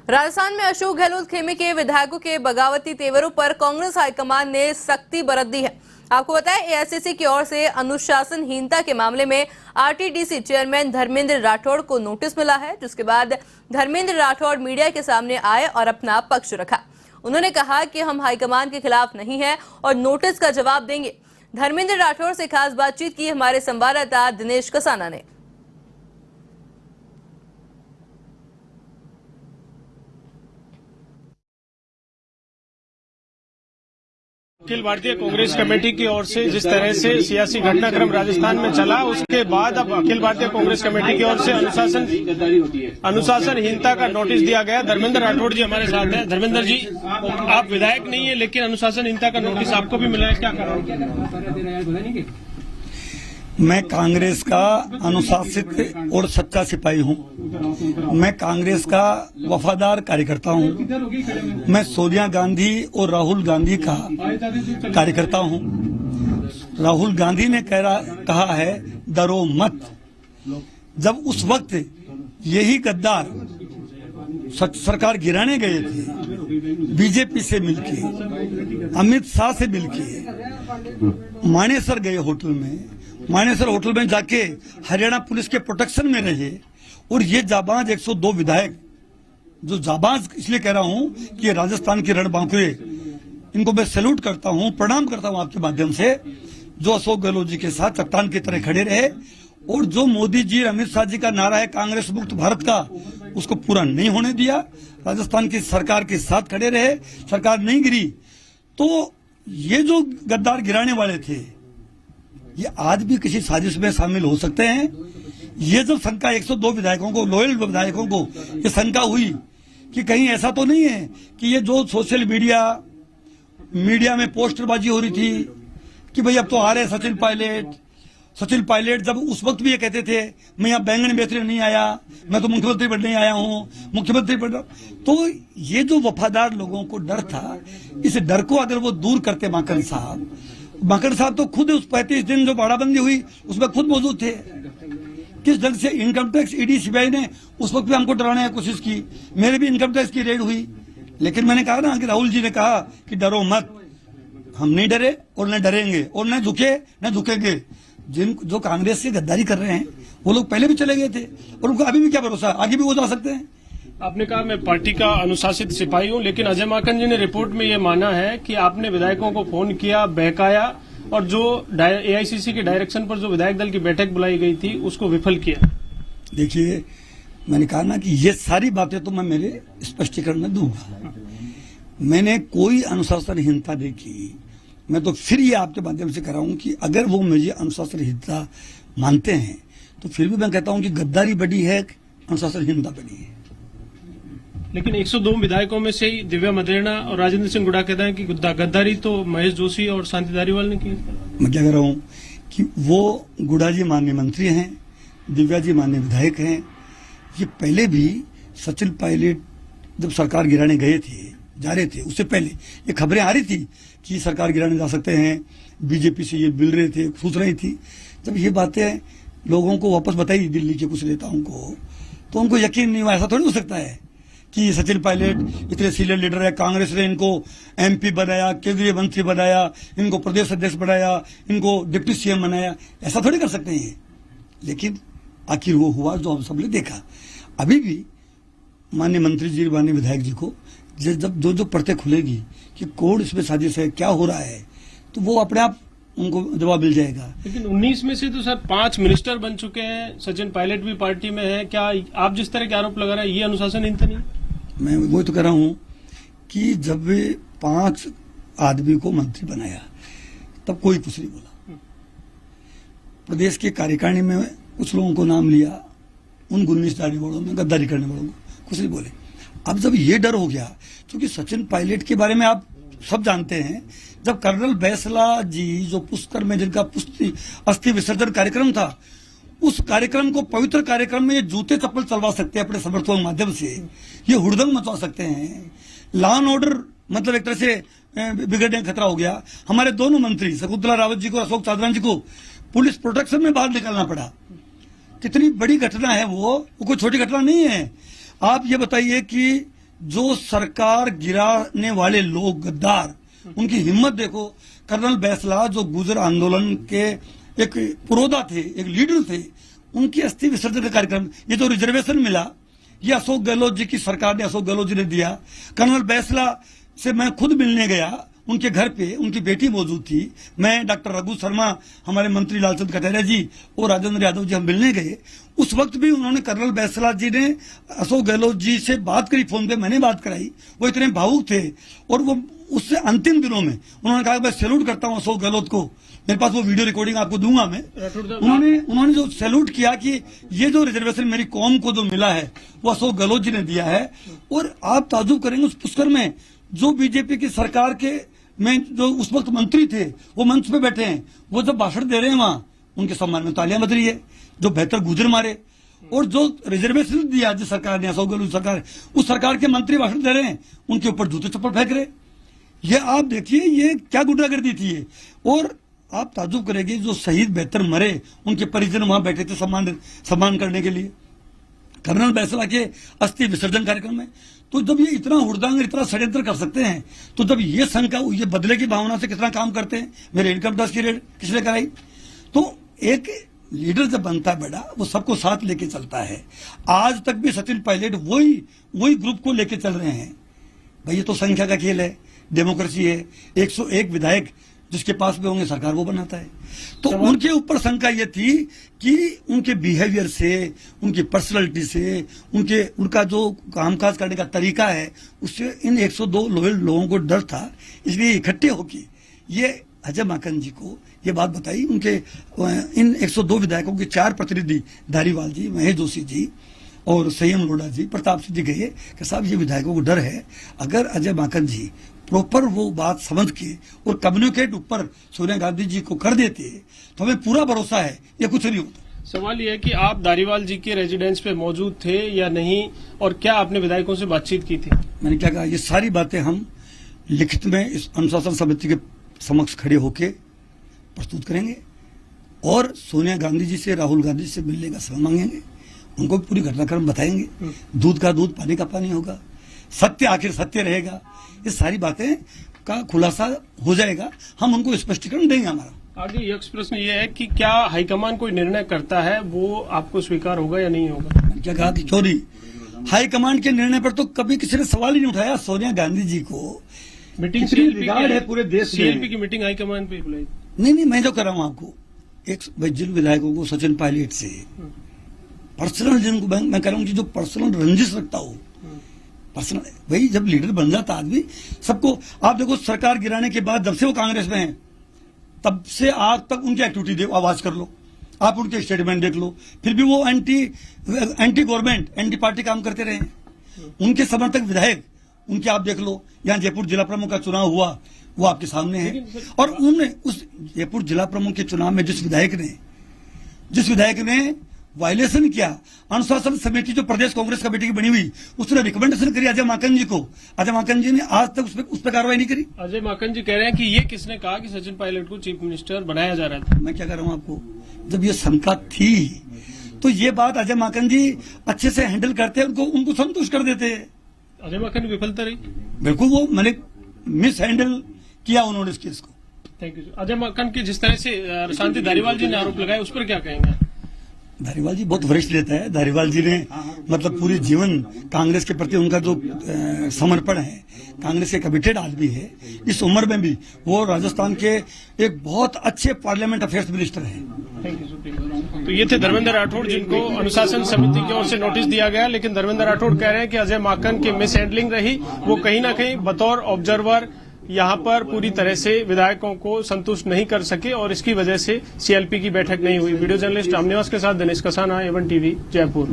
राजस्थान में अशोक गहलोत खेमे के विधायकों के बगावती तेवरों पर कांग्रेस हाईकमान ने सख्ती बरत दी है। आपको बताएं, एआईसीसी की ओर से अनुशासनहीनता के मामले में आरटीडीसी चेयरमैन धर्मेंद्र राठौड़ को नोटिस मिला है, जिसके बाद धर्मेंद्र राठौड़ मीडिया के सामने आए और अपना पक्ष रखा। उन्होंने कहा कि हम हाईकमान के खिलाफ नहीं हैं और नोटिस का जवाब देंगे। धर्मेंद्र राठौड़ से खास बातचीत की हमारे संवाददाता दिनेश कसाना ने। अखिल भारतीय कांग्रेस कमेटी की ओर से जिस तरह से सियासी घटनाक्रम राजस्थान में चला, उसके बाद अब अखिल भारतीय कांग्रेस कमेटी की ओर से अनुशासनहीनता का नोटिस दिया गया। धर्मेंद्र राठौड़ जी हमारे साथ हैं। धर्मेंद्र जी, आप विधायक नहीं है, लेकिन अनुशासनहीनता का नोटिस आपको भी मिला है, क्या कारण? मैं कांग्रेस का अनुशासित और सच्चा सिपाही हूं। मैं कांग्रेस का वफादार कार्यकर्ता हूं। मैं सोनिया गांधी और राहुल गांधी का कार्यकर्ता हूं। राहुल गांधी ने कहा है डरो मत। जब उस वक्त यही गद्दार सरकार गिराने गए थे, बीजेपी से मिलके, अमित शाह से मिलके मानेसर गए होटल में, मानेसर होटल में जाके हरियाणा पुलिस के प्रोटेक्शन में रहे। और ये जाबाज 102 विधायक, जो जाबाज इसलिए कह रहा हूं कि ये राजस्थान के रणबांकुरे, इनको मैं सैल्यूट करता हूं, प्रणाम करता हूं आपके माध्यम से, जो अशोक गहलोत जी के साथ चट्टान की तरह खड़े रहे और जो मोदी जी अमित शाह जी का नारा है कांग्रेस मुक्त भारत का, उसको पूरा नहीं होने दिया। राजस्थान की सरकार के साथ खड़े रहे, सरकार नहीं गिरी। तो ये जो गद्दार गिराने वाले थे, ये आज भी किसी साजिश में शामिल हो सकते हैं। ये जब शंका 102 विधायकों को, लॉयल विधायकों को ये शंका हुई कि कहीं ऐसा तो नहीं है कि ये जो सोशल मीडिया में पोस्टरबाजी हो रही थी कि भाई अब तो आ रहे सचिन पायलट जब उस वक्त भी ये कहते थे मैं यहाँ बैंगन बेचने नहीं आया, मैं तो मुख्यमंत्री बनने आया हूँ, मुख्यमंत्री बन रहा। तो ये जो वफादार लोगों को डर था, इस डर को अगर वो दूर करते माकन साहब तो खुद उस 35 दिन जो बाड़ाबंदी हुई उसमें खुद मौजूद थे। किस ढंग से इनकम टैक्स ईडी सीबीआई ने उस वक्त भी हमको डराने की कोशिश की। मेरे भी इनकम टैक्स की रेड हुई, लेकिन मैंने कहा ना कि राहुल जी ने कहा कि डरो मत। हम नहीं डरे और न डरेंगे और न झुके न झुकेंगे। जो कांग्रेस से गद्दारी कर रहे हैं वो लोग पहले भी चले गए थे और उनको अभी भी क्या भरोसा, आगे भी वो जा सकते हैं। आपने कहा मैं पार्टी का अनुशासित सिपाही हूं, लेकिन अजय माकन जी ने रिपोर्ट में ये माना है कि आपने विधायकों को फोन किया, बहकाया और जो एआईसीसी के डायरेक्शन पर जो विधायक दल की बैठक बुलाई गई थी उसको विफल किया। देखिए, मैंने कहा ना कि ये सारी बातें तो मैं मेरे स्पष्टीकरण में दूंगा। मैंने कोई अनुशासनहीनता नहीं की। मैं तो फिर ये आपके माध्यम से कर रहा हूं कि अगर वो मुझे अनुशासनहीनता मानते हैं तो फिर भी मैं कहता हूं कि गद्दारी बड़ी है, अनुशासनहीनता बड़ी है। लेकिन 102 विधायकों में से ही दिव्या मदेरणा और राजेंद्र सिंह गुड़ा कहते हैं कि गद्दारी तो महेश जोशी और शांति धारीवाल ने की। मैं क्या कह रहा हूँ कि वो गुड़ा जी माननीय मंत्री हैं, दिव्या जी माननीय विधायक हैं। ये पहले भी सचिन पायलट जब सरकार गिराने जा रहे थे, उससे पहले ये खबरें आ रही थी कि सरकार गिराने जा सकते हैं, बीजेपी से ये मिल रहे थे, सोच रही थी। जब ये बातें लोगों को वापस बताई दिल्ली के कुछ नेताओं को, तो उनको यकीन नहीं हुआ। ऐसा थोड़ी हो सकता है कि सचिन पायलट इतने सीनियर लीडर है, कांग्रेस ने इनको एमपी बनाया, केंद्रीय मंत्री बनाया, इनको प्रदेश अध्यक्ष बनाया, इनको डिप्टी सीएम बनाया, ऐसा थोड़ी कर सकते हैं। लेकिन आखिर वो हुआ जो हम सबने देखा। अभी भी माननीय मंत्री जी, माननीय विधायक जी को जब जो परतें खुलेगी कि कौन इसमें साजिश है, क्या हो रहा है, तो वो अपने आप उनको जवाब मिल जाएगा। लेकिन 19 में से तो सर 5 मिनिस्टर बन चुके हैं, सचिन पायलट भी पार्टी में है। क्या आप जिस तरह के आरोप लगा रहे हैं ये अनुशासनहीनता नहीं? मैं वही तो कह रहा हूं कि जब 5 आदमी को मंत्री बनाया तब कोई कुछ नहीं बोला। प्रदेश के कार्यकारिणी में कुछ लोगों को नाम लिया, उन 19 दाढ़ी वालों में गद्दारी करने वालों को कुछ नहीं बोले। अब जब ये डर हो गया, क्योंकि सचिन पायलट के बारे में आप सब जानते हैं, जब कर्नल बैसला जी जो पुष्कर में जिनका अस्थि विसर्जन कार्यक्रम था, उस कार्यक्रम को पवित्र कार्यक्रम में ये जूते चप्पल चलवा सकते हैं अपने समर्थकों के माध्यम से, ये हुड़दंग मचवा सकते हैं। लॉ एंड ऑर्डर मतलब एक तरह से बिगड़ने का खतरा हो गया। हमारे दोनों मंत्री शकुंतला रावत जी को, अशोक चांदना जी को पुलिस प्रोटेक्शन में बाहर निकलना पड़ा। कितनी बड़ी घटना है वो कोई छोटी घटना नहीं है। आप ये बताइए कि जो सरकार गिराने वाले लोग गद्दार, उनकी हिम्मत देखो। कर्नल बैसला जो गुजर आंदोलन के एक पुरोधा थे, एक लीडर थे, उनकी अस्थि विसर्जन का कार्यक्रम, ये जो रिजर्वेशन मिला ये अशोक गहलोत जी की सरकार ने, अशोक गहलोत जी ने दिया। कर्नल बैसला से मैं खुद मिलने गया, उनके घर पे उनकी बेटी मौजूद थी, मैं, डॉक्टर रघु शर्मा, हमारे मंत्री लालचंद कटारिया जी और राजेंद्र यादव जी हम मिलने गए। उस वक्त भी उन्होंने, कर्नल बैसला जी ने अशोक गहलोत जी से बात करी, फोन पे मैंने बात कराई। वो इतने भावुक थे और वो उससे अंतिम दिनों में उन्होंने कहा मैं सैल्यूट करता हूं अशोक गहलोत को, मेरे पास वो वीडियो रिकॉर्डिंग आपको दूंगा मैं। उन्होंने जो सैल्यूट किया कि ये जो रिजर्वेशन मेरी कौम को जो मिला है वो अशोक गहलोत जी ने दिया है। और आप ताजुब करेंगे उस पुष्कर में जो बीजेपी की सरकार के में जो उस वक्त मंत्री थे वो मंच पे बैठे हैं, वो जब भाषण दे रहे हैं वहां उनके सम्मान में तालियां बज रही है, जो बेहतर गुजर मारे। और जो रिजर्वेशन दिया जिस सरकार ने, अशोक गहलोत सरकार, उस सरकार के मंत्री भाषण दे रहे हैं, उनके ऊपर जूते चप्पल फेंक रहे। ये आप देखिए ये क्या गुंडागर्दी थी ये। और आप ताजुब करेंगे जो शहीद बेहतर मरे उनके परिजन वहां बैठे थे सम्मान करने के लिए कर्नल बैसला के अस्थि विसर्जन कार्यक्रम में। तो जब ये इतना हुड़दंग, इतना षड्यंत्र कर सकते हैं, तो जब ये शंका, ये बदले की भावना से कितना काम करते हैं। मेरे इनकम टैक्स की रेट किसने कराई? तो एक लीडर जब बनता है बड़ा, वो सबको साथ लेके चलता है। आज तक भी सचिन पायलट वही ग्रुप को लेके चल रहे हैं। भाई ये तो संख्या का खेल है, डेमोक्रेसी है। 101 विधायक जिसके पास भी होंगे सरकार वो बनाता है। तो उनके ऊपर शंका ये थी कि उनके बिहेवियर से, उनकी पर्सनालिटी से, उनका जो कामकाज करने का तरीका है, उससे इन 102 लोयल लोगों को डर था। इसलिए इकट्ठे होकर ये अजय माकन जी को ये बात बताई। उनके इन 102 विधायकों के 4 प्रतिनिधि, धारीवाल जी, महेश जोशी जी और संयम लोढ़ा जी, प्रताप सिंह जी गए कि साहब ये विधायकों को डर है, अगर अजय माकन जी प्रॉपर वो बात समझ के और कम्युनिकेट ऊपर सोनिया गांधी जी को कर देते तो हमें पूरा भरोसा है ये कुछ नहीं होता। सवाल ये है कि आप धारीवाल जी के रेजिडेंस पे मौजूद थे या नहीं, और क्या आपने विधायकों से बातचीत की थी? मैंने क्या कहा, ये सारी बातें हम लिखित में इस अनुशासन समिति के समक्ष खड़े होके प्रस्तुत करेंगे और सोनिया गांधी जी से, राहुल गांधी से मिलने का समय मांगेंगे, उनको पूरी घटनाक्रम बताएंगे। दूध का दूध, पानी का पानी होगा, सत्य आखिर सत्य रहेगा। ये सारी बातें का खुलासा हो जाएगा, हम उनको स्पष्टीकरण देंगे। हमारा आगे यक्ष प्रश्न ये है कि क्या हाईकमान कोई निर्णय करता है वो आपको स्वीकार होगा या नहीं होगा? क्या कहा कि चोरी हाईकमान के निर्णय पर तो कभी किसी ने सवाल ही नहीं उठाया। सोनिया गांधी जी को मीटिंग बिगाड़ है पूरे देश में। सीएलपी की मीटिंग हाईकमान पे बुलाई? नहीं, मैं जो कर रहा हूँ आपको, एक जिन विधायकों को सचिन पायलट से पर्सनल, जिनको मैं कह रहा हूँ कि जो पर्सनल रंजिश रखता हो, पर्सनल, भाई जब लीडर बन जाता आदमी सबको, आप देखो सरकार गिराने के बाद जब से वो कांग्रेस में है तब से आज तक उनकी एक्टिविटी आवाज कर लो, आप उनके स्टेटमेंट देख लो, फिर भी वो एंटी गवर्नमेंट, एंटी पार्टी काम करते रहे। उनके समर्थक विधायक उनके आप देख लो, यहाँ जयपुर जिला प्रमुख का चुनाव हुआ वो आपके सामने है। और उन्होंने उस जयपुर जिला प्रमुख के चुनाव में जिस विधायक ने वायलेशन किया, अनुशासन समिति जो प्रदेश कांग्रेस कमेटी की बनी हुई, उसने रिकमेंडेशन करी अजय माकन जी को, अजय माकन जी ने आज तक उस पर कार्रवाई नहीं करी। अजय माकन जी कह रहे हैं कि ये किसने कहा कि सचिन पायलट को चीफ मिनिस्टर बनाया जा रहा था? मैं क्या कह रहा हूं आपको, जब ये शंका थी तो ये बात अजय माकन जी अच्छे से हैंडल करते हैं, उनको संतुष्ट कर देते हैं। अजय माकन की विफलता रही? बिल्कुल, वो मैंने मिस हैंडल किया उन्होंने इस केस को। Thank you. अजय माकन की जिस तरह से शांति धारीवाल जी ने आरोप लगाया, उस पर क्या कहेंगे? धारीवाल जी बहुत वरिष्ठ नेता है। धारीवाल जी ने मतलब पूरे जीवन कांग्रेस के प्रति उनका जो समर्पण है, कांग्रेस के कमिटेड आदमी है। इस उम्र में भी वो राजस्थान के एक बहुत अच्छे पार्लियामेंट अफेयर्स मिनिस्टर हैं। Thank you. तो ये थे धर्मेंद्र राठौड़, जिनको अनुशासन समिति की ओर से नोटिस दिया गया, लेकिन धर्मेंद्र राठौड़ कह रहे हैं कि अजय माकन की मिस हैंडलिंग रही, वो कहीं ना कहीं बतौर ऑब्जर्वर यहाँ पर पूरी तरह से विधायकों को संतुष्ट नहीं कर सके और इसकी वजह से सीएलपी की बैठक नहीं हुई। वीडियो जर्नलिस्ट रामनिवास के साथ दिनेश कसाना, A1 टीवी, जयपुर।